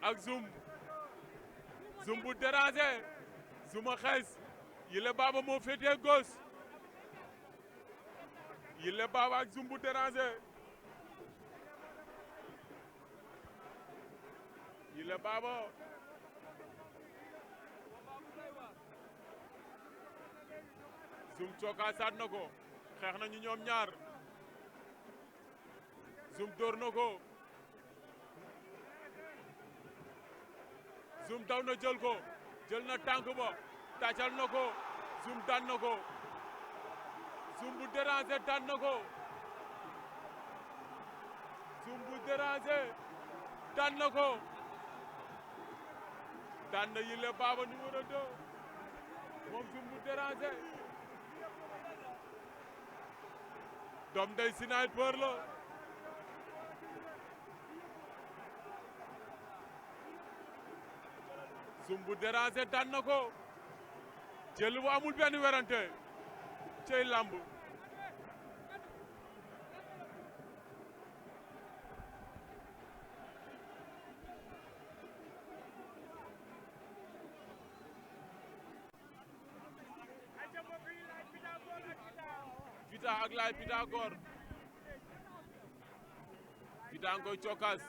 ak Zoum bu déranger Zoum a xees Yile Baba moo féetee gauche Yile Baba ak Zoum bu déranger Yile Baba Zoum cookaasaat na ko xeex nañu ñoom ñaar Zoum dóor na ko Zoum daw na jël ko jël na tànk ba tàccal na ko Zoum daan na ko Zoum bu déranger daan na ko Zoum bu déranger daan na ko daan na Yile Baba numéro 2 moom Zoum bu déranger doom day sniper la Zoum bu déranger daan na ko jël bu amul benn werante cey lamb Vita ak Laye Pythagore Vita ngoy cokaas